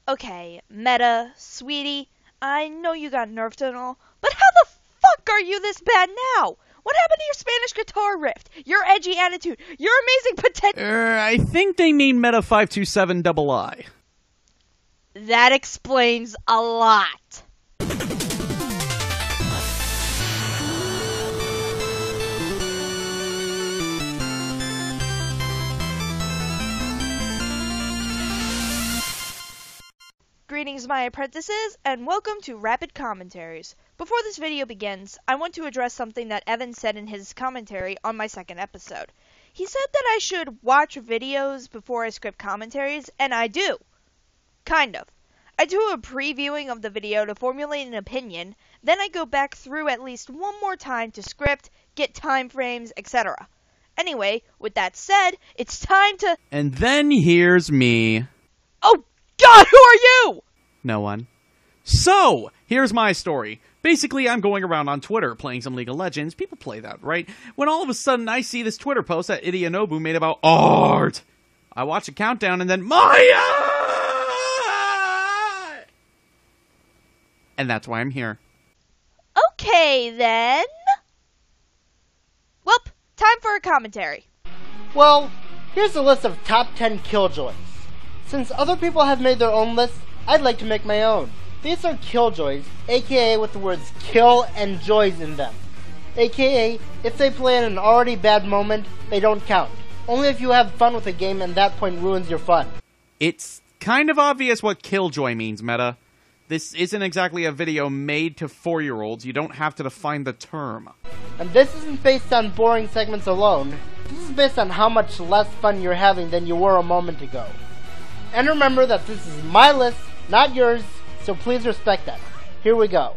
Okay, Meta, sweetie, I know you got nerfed and all, but how the fuck are you this bad now? What happened to your Spanish guitar riff, your edgy attitude, your amazing potential? I think they mean Meta 527 II. That explains a lot. Greetings, my apprentices, and welcome to Rapid Commentaries. Before this video begins, I want to address something that Evan said in his commentary on my second episode. He said that I should watch videos before I script commentaries, and I do. Kind of. I do a previewing of the video to formulate an opinion, then I go back through at least one more time to script, get time frames, etc. Anyway, with that said, it's time to... And then here's me. Oh God, who are you? No one. So, here's my story. Basically, I'm going around on Twitter playing some League of Legends. People play that, right? When all of a sudden I see this Twitter post that Idionobu made about art. I watch a countdown and then Maya! And that's why I'm here. Okay, then. Welp, time for a commentary. Well, here's a list of top 10 killjoys. Since other people have made their own lists, I'd like to make my own. These are killjoys, aka with the words kill and joys in them. Aka, if they play in an already bad moment, they don't count. Only if you have fun with a game and that point ruins your fun. It's kind of obvious what killjoy means, Meta. This isn't exactly a video made to 4-year-olds. You don't have to define the term. And this isn't based on boring segments alone. This is based on how much less fun you're having than you were a moment ago. And remember that this is my list, not yours, so please respect that. Here we go.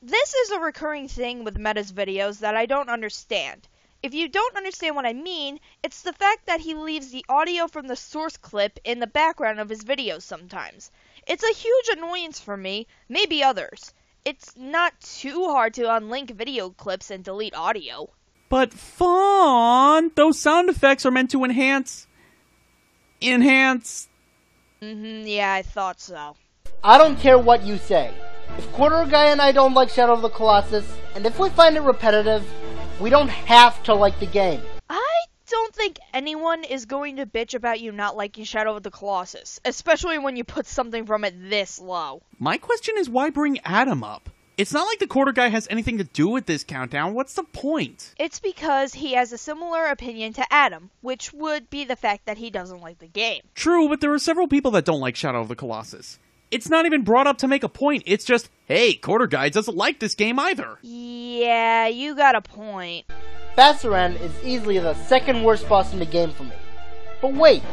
This is a recurring thing with Meta's videos that I don't understand. If you don't understand what I mean, it's the fact that he leaves the audio from the source clip in the background of his videos sometimes. It's a huge annoyance for me, maybe others. It's not too hard to unlink video clips and delete audio. But fun! Those sound effects are meant to enhance... Yeah, I thought so. I don't care what you say. If Quarter Guy and I don't like Shadow of the Colossus, and if we find it repetitive, we don't have to like the game. I don't think anyone is going to bitch about you not liking Shadow of the Colossus, especially when you put something from it this low. My question is, why bring Adam up? It's not like the Quarter Guy has anything to do with this countdown. What's the point? It's because he has a similar opinion to Adam, which would be the fact that he doesn't like the game. True, but there are several people that don't like Shadow of the Colossus. It's not even brought up to make a point. It's just, hey, Quarter Guy doesn't like this game either. Yeah, you got a point. Basaran is easily the second worst boss in the game for me. But wait,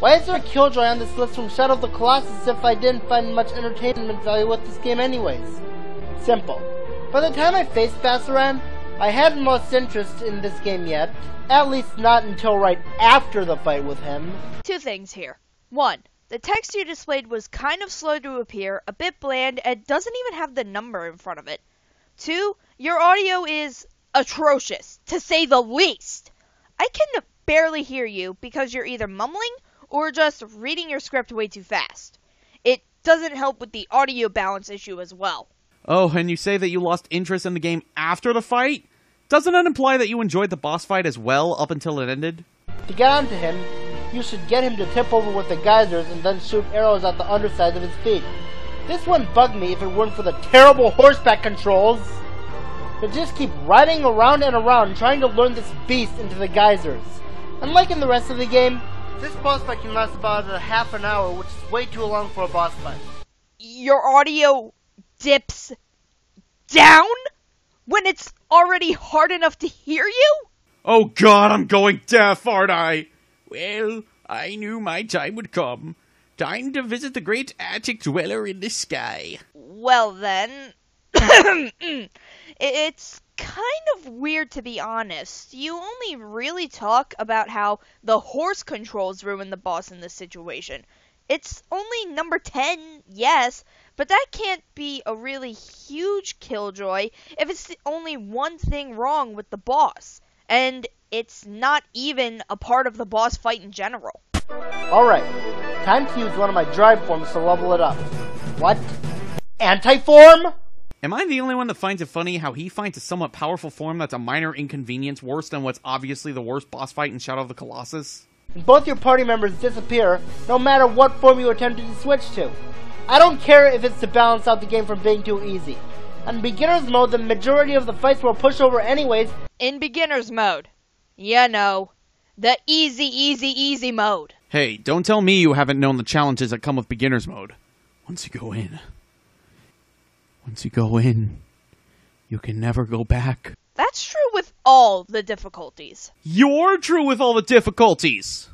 why is there a killjoy on this list from Shadow of the Colossus if I didn't find much entertainment value with this game anyways? Simple. By the time I faced Basaran, I hadn't lost interest in this game yet, at least not until right after the fight with him. Two things here. One, the text you displayed was kind of slow to appear, a bit bland, and doesn't even have the number in front of it. Two, your audio is atrocious, to say the least. I can barely hear you because you're either mumbling or just reading your script way too fast. It doesn't help with the audio balance issue as well. Oh, and you say that you lost interest in the game after the fight? Doesn't that imply that you enjoyed the boss fight as well up until it ended? To get onto him, you should get him to tip over with the geysers and then shoot arrows at the underside of his feet. This wouldn't bug me if it weren't for the terrible horseback controls. But just keep riding around and around trying to learn this beast into the geysers. Unlike in the rest of the game, this boss fight can last about a half an hour, which is way too long for a boss fight. Your audio dips down when it's already hard enough to hear you? Oh God, I'm going deaf, aren't I? Well, I knew my time would come. Time to visit the great attic dweller in the sky. Well then, it's kind of weird to be honest. You only really talk about how the horse controls ruin the boss in this situation. It's only number 10, yes, but that can't be a really huge killjoy if it's the only one thing wrong with the boss. And it's not even a part of the boss fight in general. Alright, Time to use one of my drive forms to level it up. What? Anti-form? Am I the only one that finds it funny how he finds a somewhat powerful form that's a minor inconvenience worse than what's obviously the worst boss fight in Shadow of the Colossus? And both your party members disappear no matter what form you attempted to switch to. I don't care if it's to balance out the game from being too easy. On beginner's mode, the majority of the fights will push over anyways. In beginner's mode. You know. The easy mode. Hey, don't tell me you haven't known the challenges that come with beginner's mode. Once you go in, you can never go back. That's true with all the difficulties. You're true with all the difficulties!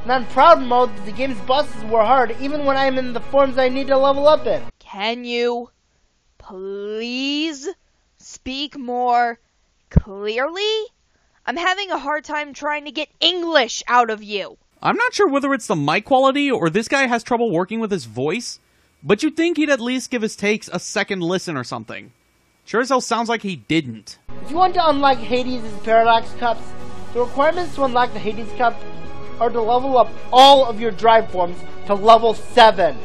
And on proud mode, the game's bosses were hard even when I'm in the forms I need to level up in. Can you please speak more clearly? I'm having a hard time trying to get English out of you. I'm not sure whether it's the mic quality or this guy has trouble working with his voice, but you'd think he'd at least give his takes a second listen or something. Sure as hell sounds like he didn't. If you want to unlock Hades' Paradox Cups, the requirements to unlock the Hades Cup are to level up all of your drive forms to level 7.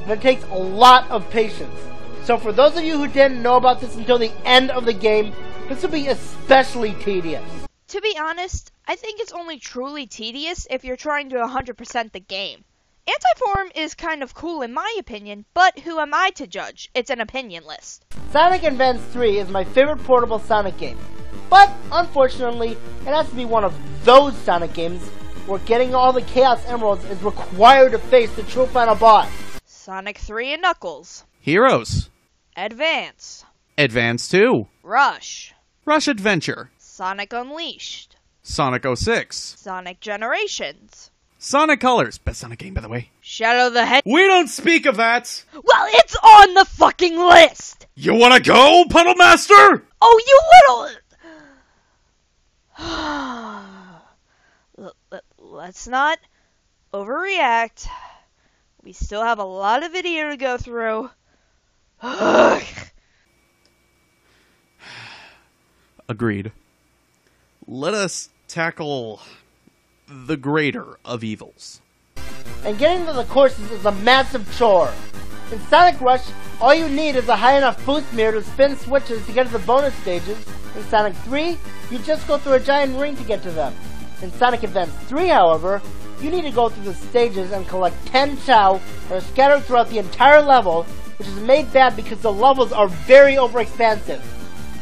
And it takes a lot of patience. So for those of you who didn't know about this until the end of the game, this will be especially tedious. To be honest, I think it's only truly tedious if you're trying to 100% the game. Anti-form is kind of cool in my opinion, but who am I to judge? It's an opinion list. Sonic Advance 3 is my favorite portable Sonic game. But, unfortunately, it has to be one of those Sonic games where getting all the Chaos Emeralds is required to face the true final boss. Sonic 3 and Knuckles. Heroes. Advance. Advance 2. Rush. Rush Adventure. Sonic Unleashed. Sonic 06. Sonic Generations. Sonic Colors. Best Sonic game, by the way. Shadow the Hedgehog. We don't speak of that! Well, it's on the fucking list! You wanna go, Puddle Master? Oh, you little... Let's not overreact. We still have a lot of video to go through. Agreed. Let us tackle the greater of evils. And getting to the courses is a massive chore. In Sonic Rush, all you need is a high enough boost mirror to spin switches to get to the bonus stages. In Sonic 3, you just go through a giant ring to get to them. In Sonic Advance 3, however, you need to go through the stages and collect 10 Chow that are scattered throughout the entire level, which is made bad because the levels are very overexpansive.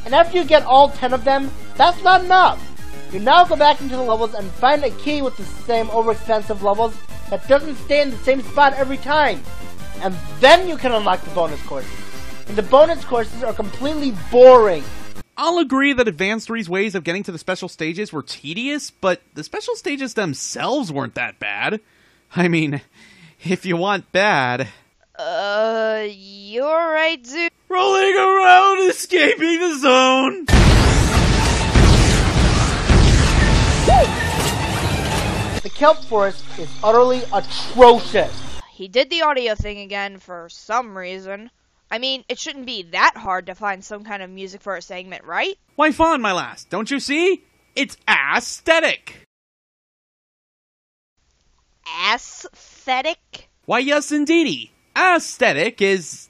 And after you get all 10 of them, that's not enough. You now go back into the levels and find a key with the same overexpansive levels that doesn't stay in the same spot every time. And then you can unlock the bonus courses. And the bonus courses are completely boring. I'll agree that Advance 3's ways of getting to the special stages were tedious, but the special stages themselves weren't that bad. I mean, if you want bad... You're right, dude. Rolling around, escaping the zone! The Kelp Forest is utterly atrocious. He did the audio thing again for some reason. I mean, it shouldn't be that hard to find some kind of music for a segment, right? Why, Fawn, my lass, don't you see? It's aesthetic! Aesthetic? Why, yes, indeedy. Aesthetic is...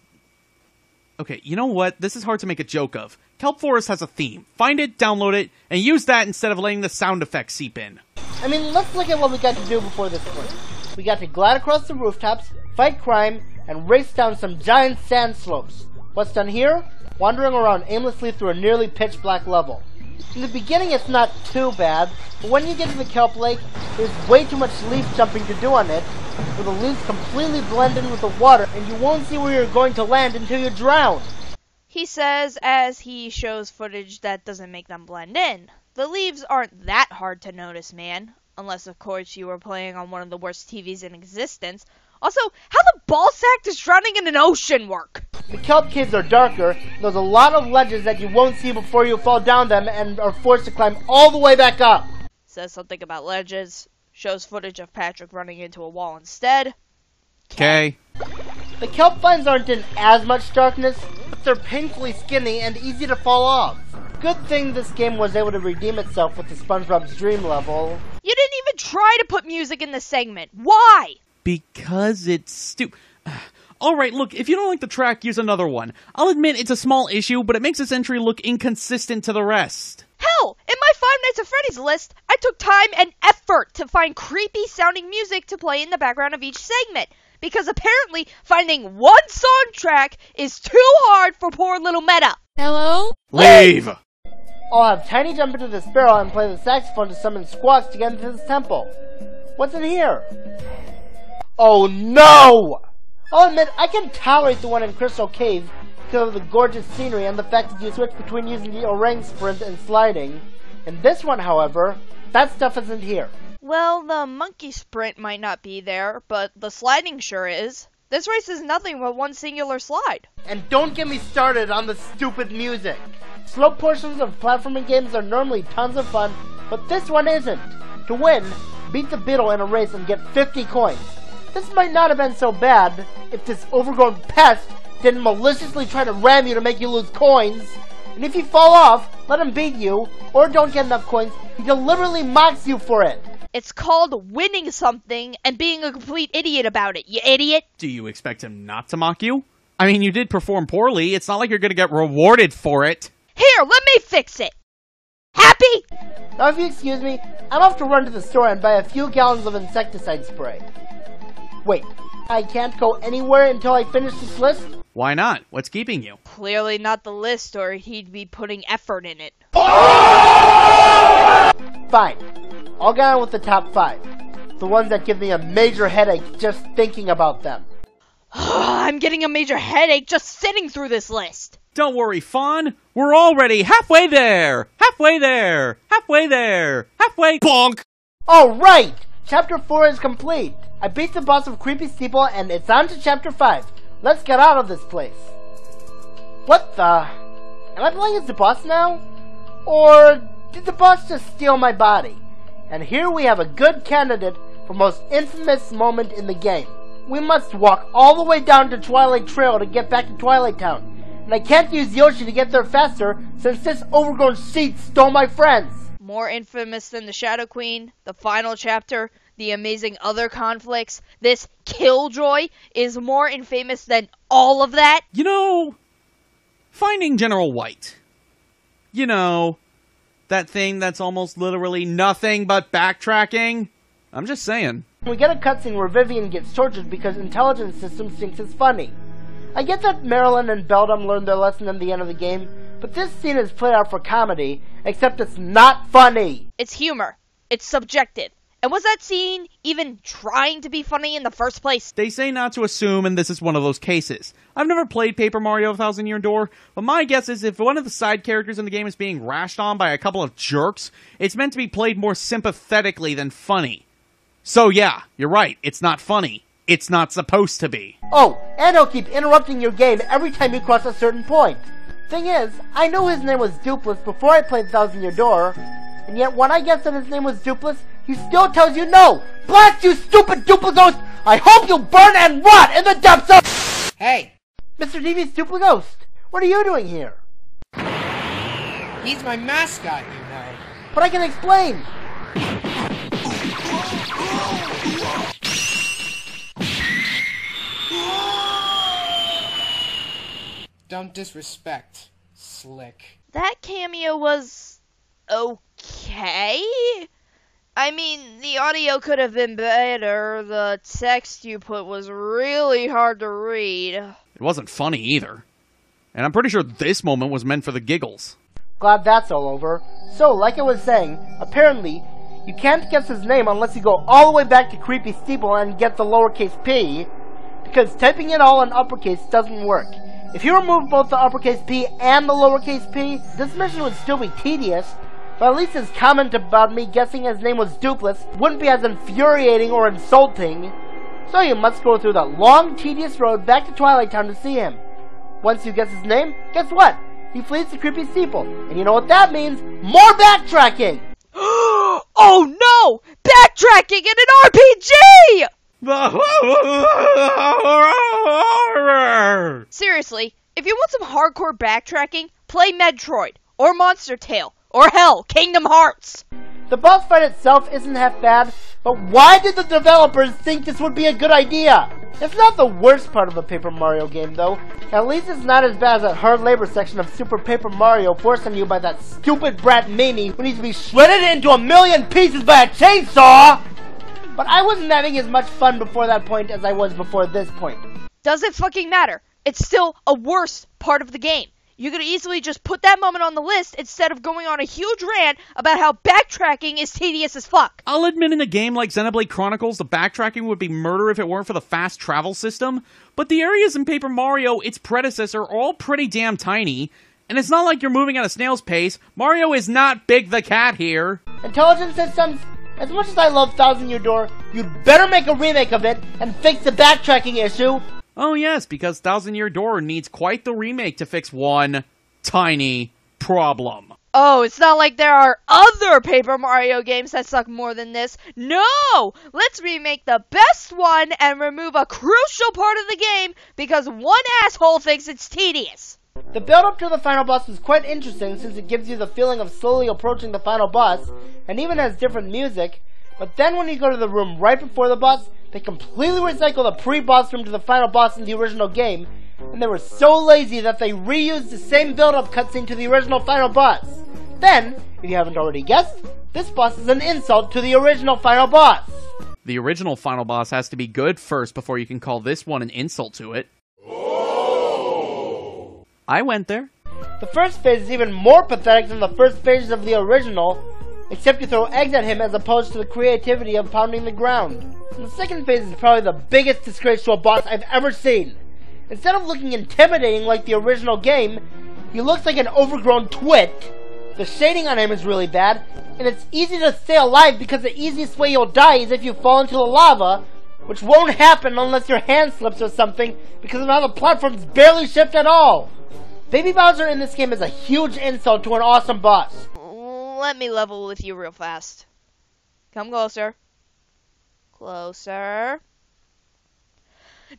Okay, you know what? This is hard to make a joke of. Kelp Forest has a theme. Find it, download it, and use that instead of letting the sound effects seep in. I mean, let's look at what we got to do before this point. We got to glide across the rooftops, fight crime, and race down some giant sand slopes. What's done here? Wandering around aimlessly through a nearly pitch-black level. In the beginning it's not too bad, but when you get to the Kelp Lake, there's way too much leaf jumping to do on it, where the leaves completely blend in with the water, and you won't see where you're going to land until you drown. He says as he shows footage that doesn't make them blend in. The leaves aren't that hard to notice, man. Unless, of course, you were playing on one of the worst TVs in existence. Also, how the ball sack is drowning in an ocean work? The kelp caves are darker. There's a lot of ledges that you won't see before you fall down them and are forced to climb all the way back up. Says something about ledges. Shows footage of Patrick running into a wall instead. Okay. The kelp vines aren't in as much darkness, but they're painfully skinny and easy to fall off. Good thing this game was able to redeem itself with the SpongeBob's Dream level. You didn't even try to put music in the segment. Why? Because it's Alright, look, if you don't like the track, use another one. I'll admit it's a small issue, but it makes this entry look inconsistent to the rest. Hell, in my Five Nights at Freddy's list, I took time and effort to find creepy sounding music to play in the background of each segment, because apparently finding one song track is too hard for poor little Meta. Hello? Leave! I'll have Tiny jump into the sparrow and play the saxophone to summon Squawks to get into this temple. What's in here? Oh no! I'll admit, I can tolerate the one in Crystal Cave because of the gorgeous scenery and the fact that you switch between using the orang sprint and sliding. In this one, however, that stuff isn't here. Well, the monkey sprint might not be there, but the sliding sure is. This race is nothing but one singular slide. And don't get me started on the stupid music. Slow portions of platforming games are normally tons of fun, but this one isn't. To win, beat the beetle in a race and get 50 coins. This might not have been so bad if this overgrown pest didn't maliciously try to ram you to make you lose coins. And if you fall off, let him beat you, or don't get enough coins, he deliberately mocks you for it. It's called winning something and being a complete idiot about it, you idiot. Do you expect him not to mock you? I mean, you did perform poorly. It's not like you're gonna get rewarded for it. Here, let me fix it. Happy? Now if you excuse me, I'm off to run to the store and buy a few gallons of insecticide spray. Wait, I can't go anywhere until I finish this list? Why not? What's keeping you? Clearly not the list, or he'd be putting effort in it. Fine. I'll get on with the top 5. The ones that give me a major headache just thinking about them. I'm getting a major headache just sitting through this list. Don't worry, Fawn. We're already halfway there. Halfway there. Halfway there. Halfway. Bonk. Alright! Chapter 4 is complete. I beat the boss of Creepy Steeple and it's on to Chapter 5. Let's get out of this place. What the? Am I playing as the boss now? Or did the boss just steal my body? And here we have a good candidate for most infamous moment in the game. We must walk all the way down to Twilight Trail to get back to Twilight Town. And I can't use Yoshi to get there faster since this overgrown seat stole my friends. More infamous than the Shadow Queen, the final chapter, the amazing other conflicts, this Killjoy is more infamous than all of that. You know, finding General White. You know, that thing that's almost literally nothing but backtracking. I'm just saying. We get a cutscene where Vivian gets tortured because intelligence systems thinks it's funny. I get that Marilyn and Beldam learned their lesson in the end of the game, but this scene is played out for comedy, except it's not funny. It's humor. It's subjective. And was that scene even trying to be funny in the first place? They say not to assume, and this is one of those cases. I've never played Paper Mario 1000 Year Door, but my guess is if one of the side characters in the game is being rashed on by a couple of jerks, it's meant to be played more sympathetically than funny. So yeah, you're right, it's not funny. It's not supposed to be. Oh, and he'll keep interrupting your game every time you cross a certain point. Thing is, I knew his name was Dupless before I played 1000 Year Door, and yet when I guessed that his name was Dupless, he still tells you no! Blast you stupid Duplighost! I hope you burn and rot in the depths of— Hey, Mr. DV's Duplighost, what are you doing here? he's my mascot, you know. But I can explain! Don't disrespect, Slick. That cameo was okay. I mean, the audio could have been better. The text you put was really hard to read. It wasn't funny either. And I'm pretty sure this moment was meant for the giggles. Glad that's all over. So, like I was saying, apparently, you can't guess his name unless you go all the way back to Creepy Steeple and get the lowercase p, because typing it all in uppercase doesn't work. If you remove both the uppercase P and the lowercase p, this mission would still be tedious, but at least his comment about me guessing his name was Dupless wouldn't be as infuriating or insulting. So you must go through that long, tedious road back to Twilight Town to see him. Once you guess his name, guess what? He flees to Creepy Steeple, and you know what that means? More backtracking! Oh no! Backtracking in an RPG! Seriously, if you want some hardcore backtracking, play Metroid, or Monster Tale, or hell, Kingdom Hearts. The boss fight itself isn't half bad, but why did the developers think this would be a good idea? It's not the worst part of a Paper Mario game, though. At least it's not as bad as that hard labor section of Super Paper Mario forced on you by that stupid brat Mimi who needs to be shredded into a million pieces by a chainsaw! But I wasn't having as much fun before that point as I was before this point. Doesn't fucking matter. It's still a worse part of the game. You could easily just put that moment on the list instead of going on a huge rant about how backtracking is tedious as fuck. I'll admit in a game like Xenoblade Chronicles, the backtracking would be murder if it weren't for the fast travel system, but the areas in Paper Mario, its predecessor, are all pretty damn tiny, and it's not like you're moving at a snail's pace. Mario is not Big the Cat here. Intelligent systems, as much as I love Thousand Year Door, you'd better make a remake of it and fix the backtracking issue. Oh yes, because Thousand Year Door needs quite the remake to fix one tiny problem. Oh, it's not like there are other Paper Mario games that suck more than this. No! Let's remake the best one and remove a crucial part of the game because one asshole thinks it's tedious. The build-up to the final boss is quite interesting since it gives you the feeling of slowly approaching the final boss, and even has different music, but then when you go to the room right before the boss, they completely recycle the pre-boss room to the final boss in the original game, and they were so lazy that they reused the same build-up cutscene to the original final boss. Then, if you haven't already guessed, this boss is an insult to the original final boss. The original final boss has to be good first before you can call this one an insult to it. Oh. I went there. The first phase is even more pathetic than the first phases of the original, except you throw eggs at him as opposed to the creativity of pounding the ground. And the second phase is probably the biggest disgrace to a boss I've ever seen. Instead of looking intimidating like the original game, he looks like an overgrown twit. The shading on him is really bad, and it's easy to stay alive because the easiest way you'll die is if you fall into the lava, which won't happen unless your hand slips or something because now the platforms barely shift at all. Baby Bowser in this game is a huge insult to an awesome boss. Let me level with you real fast. Come closer. Closer.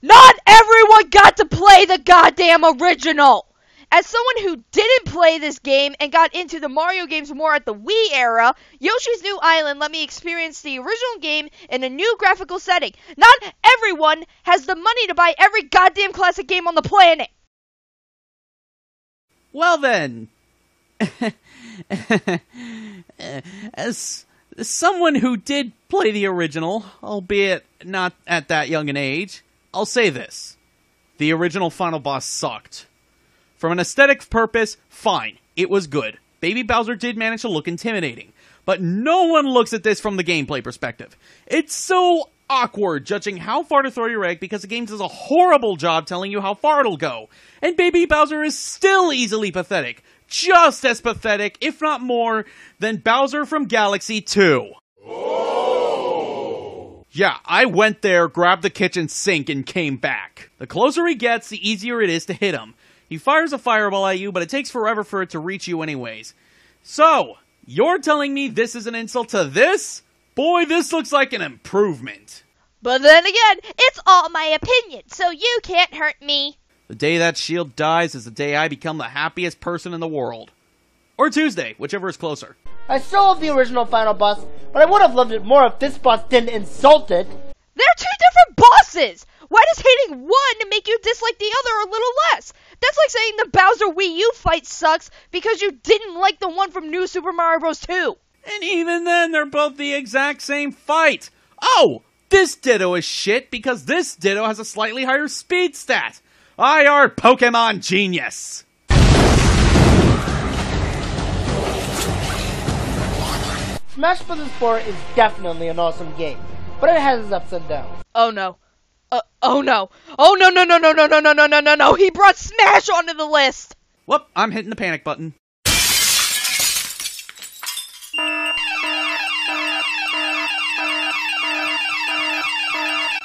Not everyone got to play the goddamn original! As someone who didn't play this game and got into the Mario games more at the Wii era, Yoshi's New Island let me experience the original game in a new graphical setting. Not everyone has the money to buy every goddamn classic game on the planet! Well then, as someone who did play the original, albeit not at that young an age, I'll say this. The original final boss sucked. From an aesthetic purpose, fine. It was good. Baby Bowser did manage to look intimidating. But no one looks at this from the gameplay perspective. It's so awkward judging how far to throw your egg because the game does a horrible job telling you how far it'll go. And Baby Bowser is still easily pathetic. Just as pathetic, if not more, than Bowser from Galaxy 2. Oh. Yeah, I went there, grabbed the kitchen sink, and came back. The closer he gets, the easier it is to hit him. He fires a fireball at you, but it takes forever for it to reach you anyways. So, you're telling me this is an insult to this? Boy, this looks like an improvement. But then again, it's all my opinion, so you can't hurt me. The day that shield dies is the day I become the happiest person in the world. Or Tuesday, whichever is closer. I still love the original final boss, but I would have loved it more if this boss didn't insult it. They're two different bosses! Why does hating one make you dislike the other a little less? That's like saying the Bowser Wii U fight sucks because you didn't like the one from New Super Mario Bros. 2. And even then, they're both the exact same fight. Oh, this Ditto is shit because this Ditto has a slightly higher speed stat. I are Pokemon genius. Smash Bros. 4 is definitely an awesome game, but it has its ups and downs. Oh no. Oh no. Oh no, no, no, no, no, no, no, no, no, no, no. He brought Smash onto the list. Whoop, I'm hitting the panic button.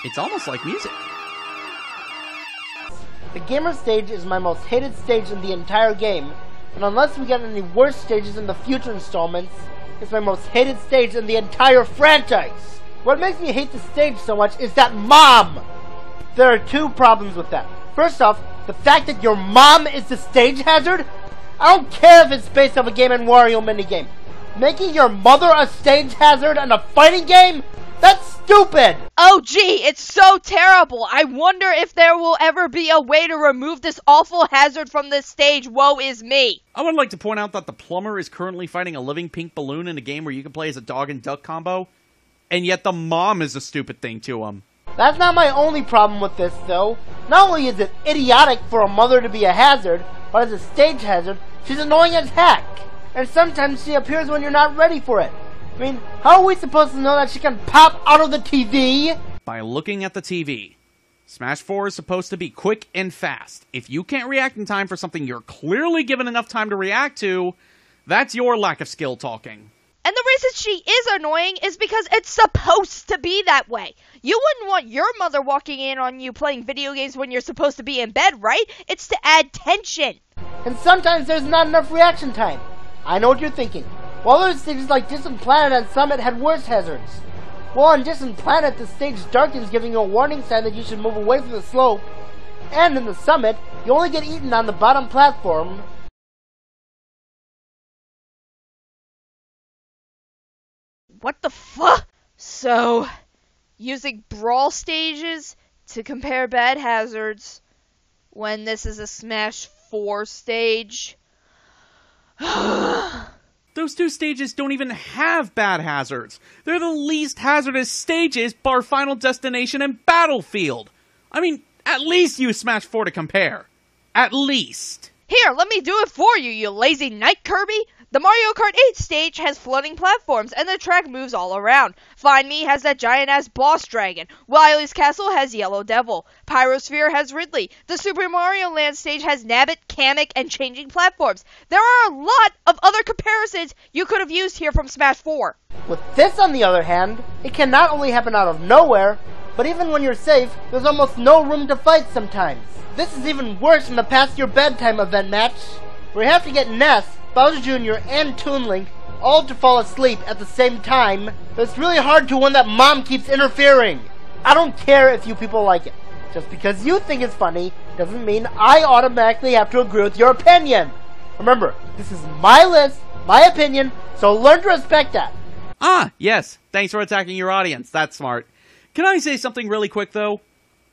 It's almost like music. The gamer stage is my most hated stage in the entire game, and unless we get any worse stages in the future installments, it's my most hated stage in the entire franchise. What makes me hate the stage so much is that mom! There are two problems with that. First off, the fact that your mom is the stage hazard? I don't care if it's based off a Game & Wario minigame. Making your mother a stage hazard in a fighting game? That's stupid! Oh gee, it's so terrible. I wonder if there will ever be a way to remove this awful hazard from this stage. Woe is me. I would like to point out that the plumber is currently fighting a living pink balloon in a game where you can play as a dog and duck combo, and yet the mom is a stupid thing to him. That's not my only problem with this, though. Not only is it idiotic for a mother to be a hazard, but as a stage hazard, she's annoying as heck. And sometimes she appears when you're not ready for it. I mean, how are we supposed to know that she can pop out of the TV? By looking at the TV. Smash 4 is supposed to be quick and fast. If you can't react in time for something you're clearly given enough time to react to, that's your lack of skill talking. And the reason she is annoying is because it's supposed to be that way. You wouldn't want your mother walking in on you playing video games when you're supposed to be in bed, right? It's to add tension. And sometimes there's not enough reaction time. I know what you're thinking. Well, other stages like Distant Planet and Summit had worse hazards. Well, on Distant Planet, the stage darkens, giving you a warning sign that you should move away from the slope. And in the Summit, you only get eaten on the bottom platform. What the fuck? So, using brawl stages to compare bad hazards when this is a Smash 4 stage? Those two stages don't even have bad hazards. They're the least hazardous stages bar Final Destination and Battlefield. I mean, at least use Smash 4 to compare. At least. Here, let me do it for you, you lazy knight, Kirby! The Mario Kart 8 stage has floating platforms, and the track moves all around. Find Me has that giant-ass boss dragon. Wily's Castle has Yellow Devil. Pyrosphere has Ridley. The Super Mario Land stage has Nabbit, Kamek, and changing platforms. There are a lot of other comparisons you could have used here from Smash 4. With this, on the other hand, it can not only happen out of nowhere, but even when you're safe, there's almost no room to fight sometimes. This is even worse in the Past Your Bedtime event match, where you have to get Ness, Bowser Jr., and Toon Link all to fall asleep at the same time, but it's really hard to when that mom keeps interfering. I don't care if you people like it. Just because you think it's funny doesn't mean I automatically have to agree with your opinion. Remember, this is my list, my opinion, so learn to respect that. Ah, yes. Thanks for attacking your audience. That's smart. Can I say something really quick, though?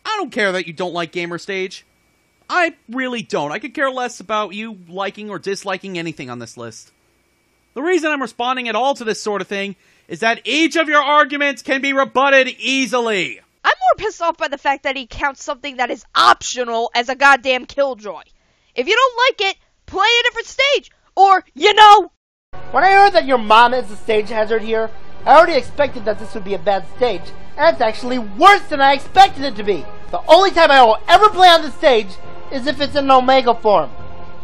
I don't care that you don't like Gamer Stage. I really don't. I could care less about you liking or disliking anything on this list. The reason I'm responding at all to this sort of thing is that each of your arguments can be rebutted easily. I'm more pissed off by the fact that he counts something that is optional as a goddamn killjoy. If you don't like it, play a different stage. Or, you know... When I heard that your mom is a stage hazard here, I already expected that this would be a bad stage, and it's actually worse than I expected it to be. The only time I will ever play on this stage is if it's in Omega form.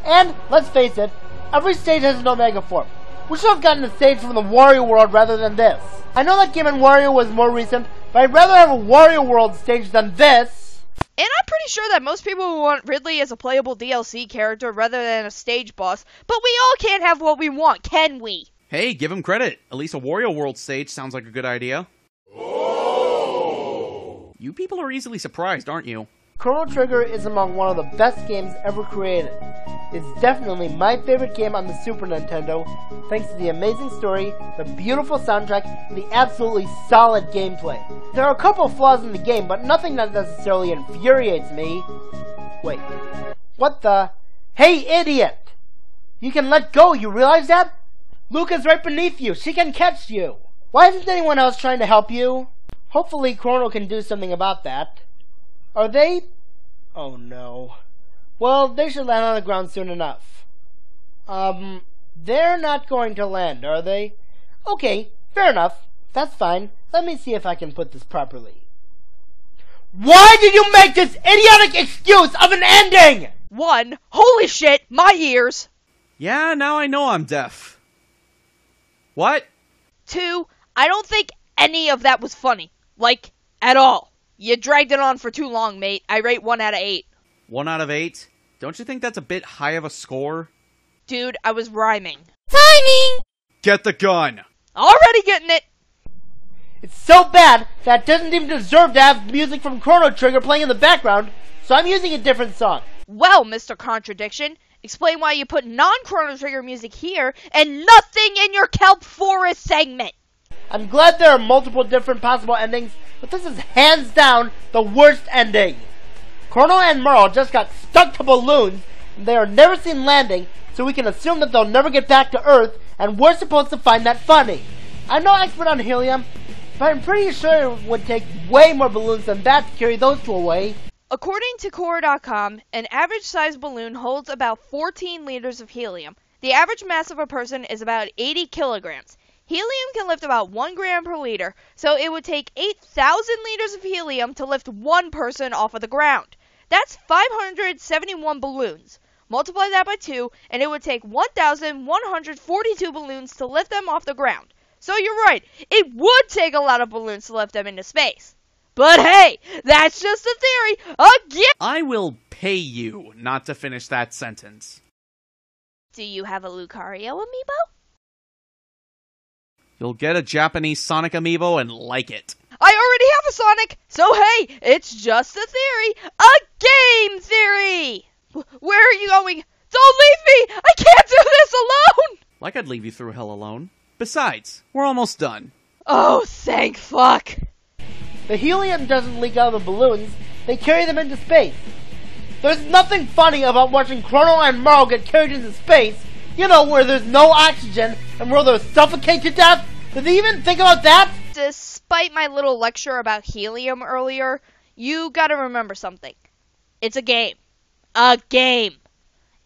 And, let's face it, every stage has an Omega form. We should have gotten a stage from the Wario World rather than this. I know that Game & Wario was more recent, but I'd rather have a Wario World stage than this. And I'm pretty sure that most people want Ridley as a playable DLC character rather than a stage boss, but we all can't have what we want, can we? Hey, give him credit. At least a Wario World stage sounds like a good idea. Oh. You people are easily surprised, aren't you? Chrono Trigger is among one of the best games ever created. It's definitely my favorite game on the Super Nintendo, thanks to the amazing story, the beautiful soundtrack, and the absolutely solid gameplay. There are a couple of flaws in the game, but nothing that necessarily infuriates me. Wait. What the? Hey, idiot! You can let go, you realize that? Luca's right beneath you. She can catch you. Why isn't anyone else trying to help you? Hopefully Chrono can do something about that. Are they? Oh no. Well, they should land on the ground soon enough. They're not going to land, are they? Okay, fair enough. That's fine. Let me see if I can put this properly. Why did you make this idiotic excuse of an ending? 1. Holy shit, my ears. Yeah, now I know I'm deaf. What? 2. I don't think any of that was funny. Like, at all. You dragged it on for too long, mate. I rate 1 out of 8. 1 out of 8? Don't you think that's a bit high of a score? Dude, I was rhyming. Timing! Get the gun! Already getting it! It's so bad that it doesn't even deserve to have music from Chrono Trigger playing in the background, so I'm using a different song. Well, Mr. Contradiction, Explain why you put non-Chrono Trigger music here and nothing in your Kelp Forest segment. I'm glad there are multiple different possible endings, but this is hands down the worst ending. Chrono and Merle just got stuck to balloons, and they are never seen landing, so we can assume that they'll never get back to Earth, and we're supposed to find that funny. I'm no expert on helium, but I'm pretty sure it would take way more balloons than that to carry those two away. According to Core.com, an average-sized balloon holds about 14 liters of helium. The average mass of a person is about 80 kilograms. Helium can lift about 1 gram per liter, so it would take 8,000 liters of helium to lift one person off of the ground. That's 571 balloons. Multiply that by 2, and it would take 1,142 balloons to lift them off the ground. So you're right, it would take a lot of balloons to lift them into space. But hey, that's just a theory. Again! I will pay you not to finish that sentence. Do you have a Lucario amiibo? You'll get a Japanese Sonic amiibo and like it. I already have a Sonic, so hey, it's just a theory. A game theory! Where are you going? Don't leave me! I can't do this alone! Like I'd leave you through hell alone. Besides, we're almost done. Oh, thank fuck. The helium doesn't leak out of the balloons, they carry them into space. There's nothing funny about watching Chrono and Merle get carried into space, you know, where there's no oxygen and where they'll suffocate to death. Did they even think about that? Despite my little lecture about helium earlier, you gotta remember something. It's a game. A game.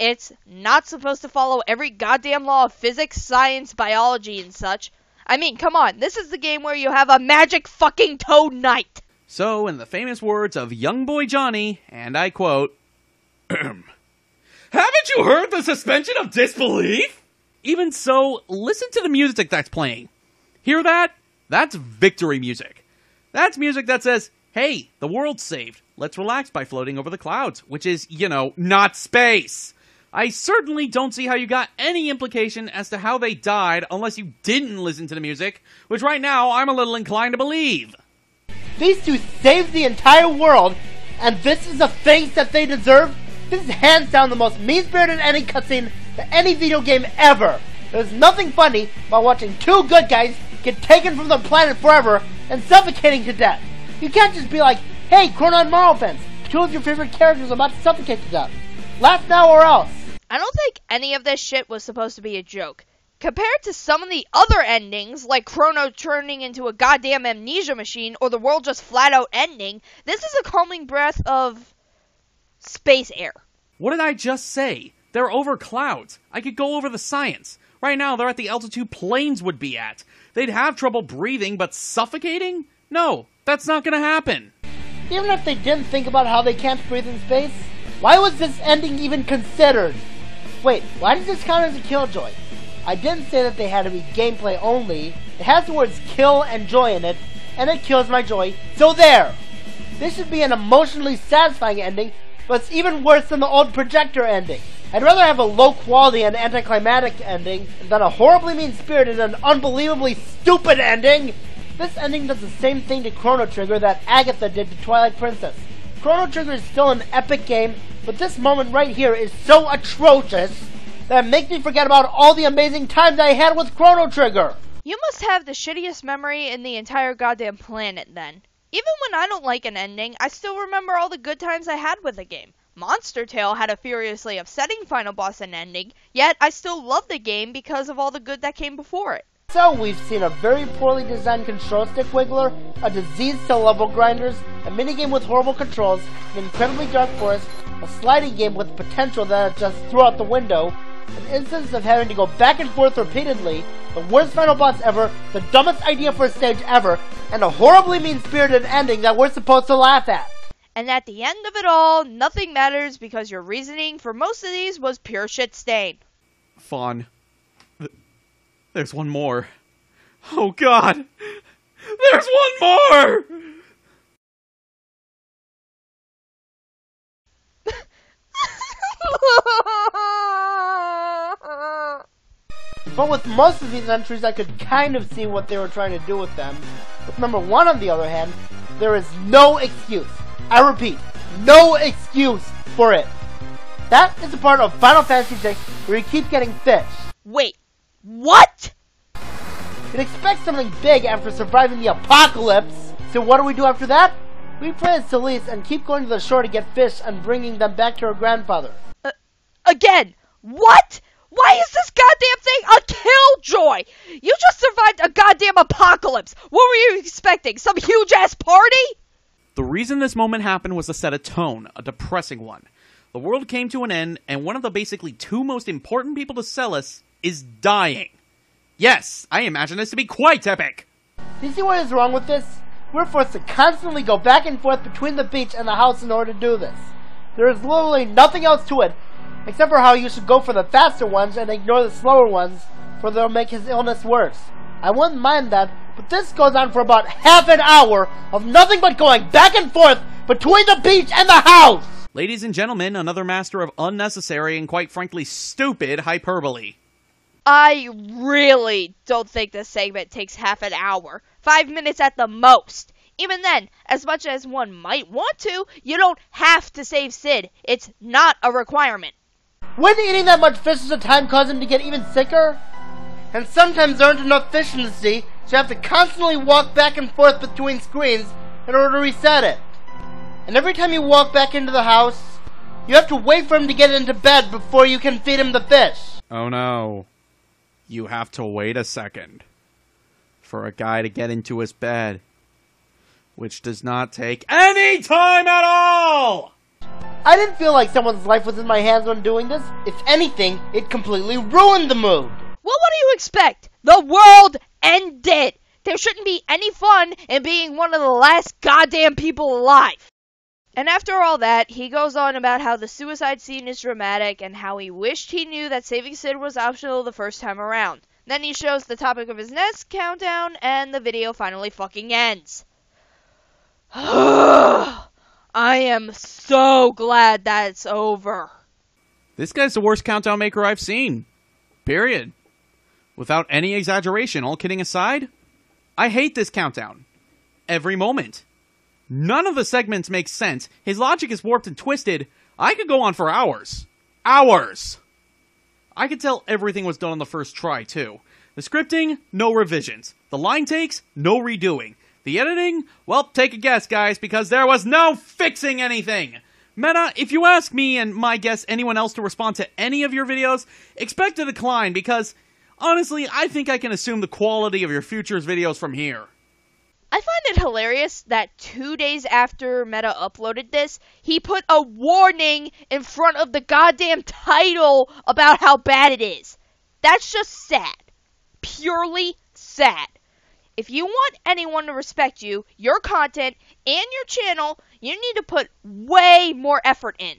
It's not supposed to follow every goddamn law of physics, science, biology, and such. I mean, come on, this is the game where you have a magic fucking Toad Knight. So, in the famous words of young boy Johnny, and I quote, haven't you heard the suspension of disbelief? Even so, listen to the music that's playing. Hear that? That's victory music. That's music that says, hey, the world's saved. Let's relax by floating over the clouds, which is, you know, not space. I certainly don't see how you got any implication as to how they died unless you didn't listen to the music, which right now I'm a little inclined to believe. These two saved the entire world, and this is the thanks that they deserve? This is hands down the most mean-spirited ending cutscene to any video game ever. There's nothing funny about watching two good guys get taken from the planet forever and suffocating to death. You can't just be like, hey, Chrono and Merle fans, two of your favorite characters are about to suffocate to death. Laugh now or else. I don't think any of this shit was supposed to be a joke. Compared to some of the other endings, like Chrono turning into a goddamn amnesia machine or the world just flat out ending, this is a calming breath of space air. What did I just say? They're over clouds. I could go over the science. Right now, they're at the altitude planes would be at. They'd have trouble breathing, but suffocating? No, that's not gonna happen. Even if they didn't think about how they can't breathe in space, why was this ending even considered? Wait, why does this count as a killjoy? I didn't say that they had to be gameplay only. It has the words kill and joy in it, and it kills my joy, so there! This should be an emotionally satisfying ending, but it's even worse than the old projector ending. I'd rather have a low quality and anticlimactic ending than a horribly mean-spirited and unbelievably stupid ending. This ending does the same thing to Chrono Trigger that Agatha did to Twilight Princess. Chrono Trigger is still an epic game, but this moment right here is so atrocious that it makes me forget about all the amazing times I had with Chrono Trigger. You must have the shittiest memory in the entire goddamn planet then. Even when I don't like an ending, I still remember all the good times I had with the game. Monster Tale had a furiously upsetting final boss and ending, yet I still love the game because of all the good that came before it. So we've seen a very poorly designed control stick wiggler, a disease to level grinders, a minigame with horrible controls, an incredibly dark forest, a sliding game with potential that just threw out the window, an instance of having to go back and forth repeatedly, the worst final boss ever, the dumbest idea for a stage ever, and a horribly mean-spirited ending that we're supposed to laugh at. And at the end of it all, nothing matters because your reasoning for most of these was pure shit stain. Fawn. There's one more. Oh god! There's one more! But with most of these entries, I could kind of see what they were trying to do with them. With number 1, on the other hand, there is no excuse. I repeat, no excuse for it. That is the part of Final Fantasy VI where you keep getting fish. Wait, what? You'd expect something big after surviving the apocalypse. So what do we do after that? We play as Celeste and keep going to the shore to get fish and bringing them back to her grandfather. Again, what? Why is this goddamn thing a killjoy? You just survived a goddamn apocalypse. What were you expecting? Some huge-ass party? The reason this moment happened was to set a tone, a depressing one. The world came to an end, and one of the basically two most important people to Celes is dying. Yes, I imagine this to be quite epic. Do you see what is wrong with this? We're forced to constantly go back and forth between the beach and the house in order to do this. There is literally nothing else to it, except for how you should go for the faster ones and ignore the slower ones, for they'll make his illness worse. I wouldn't mind that, but this goes on for about half an hour of nothing but going back and forth between the beach and the house! Ladies and gentlemen, another master of unnecessary and quite frankly stupid hyperbole. I really don't think this segment takes half an hour. 5 minutes at the most. Even then, as much as one might want to, you don't have to save Sid. It's not a requirement. Wouldn't eating that much fish at a time cause him to get even sicker? And sometimes there aren't enough fish in the sea, so you have to constantly walk back and forth between screens in order to reset it. And every time you walk back into the house, you have to wait for him to get into bed before you can feed him the fish. Oh no. You have to wait a second for a guy to get into his bed, which does not take any time at all! I didn't feel like someone's life was in my hands when doing this. If anything, it completely ruined the mood. Well, what do you expect? The world ended. There shouldn't be any fun in being one of the last goddamn people alive. And after all that, he goes on about how the suicide scene is dramatic and how he wished he knew that saving Sid was optional the first time around. Then he shows the topic of his next countdown, and the video finally fucking ends. I am so glad that's over. This guy's the worst countdown maker I've seen. Period. Without any exaggeration, all kidding aside, I hate this countdown. Every moment. None of the segments make sense. His logic is warped and twisted. I could go on for hours. Hours! I could tell everything was done on the first try, too. The scripting, no revisions. The line takes, no redoing. The editing, well, take a guess, guys, because there was no fixing anything. Meta, if you ask me and my guess anyone else to respond to any of your videos, expect a decline because, honestly, I think I can assume the quality of your future's videos from here. I find it hilarious that 2 days after Meta uploaded this, he put a warning in front of the goddamn title about how bad it is. That's just sad. Purely sad. If you want anyone to respect you, your content, and your channel, you need to put way more effort in.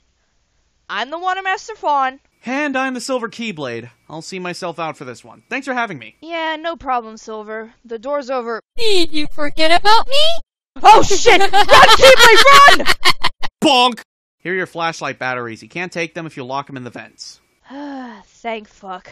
I'm the Water Master Fawn. And I'm the Silver Keyblade. I'll see myself out for this one. Thanks for having me. Yeah, no problem, Silver. The door's over. Did you forget about me? Oh shit! Run, Keyblade, run! Bonk! Here are your flashlight batteries. You can't take them if you lock them in the vents. Thank fuck.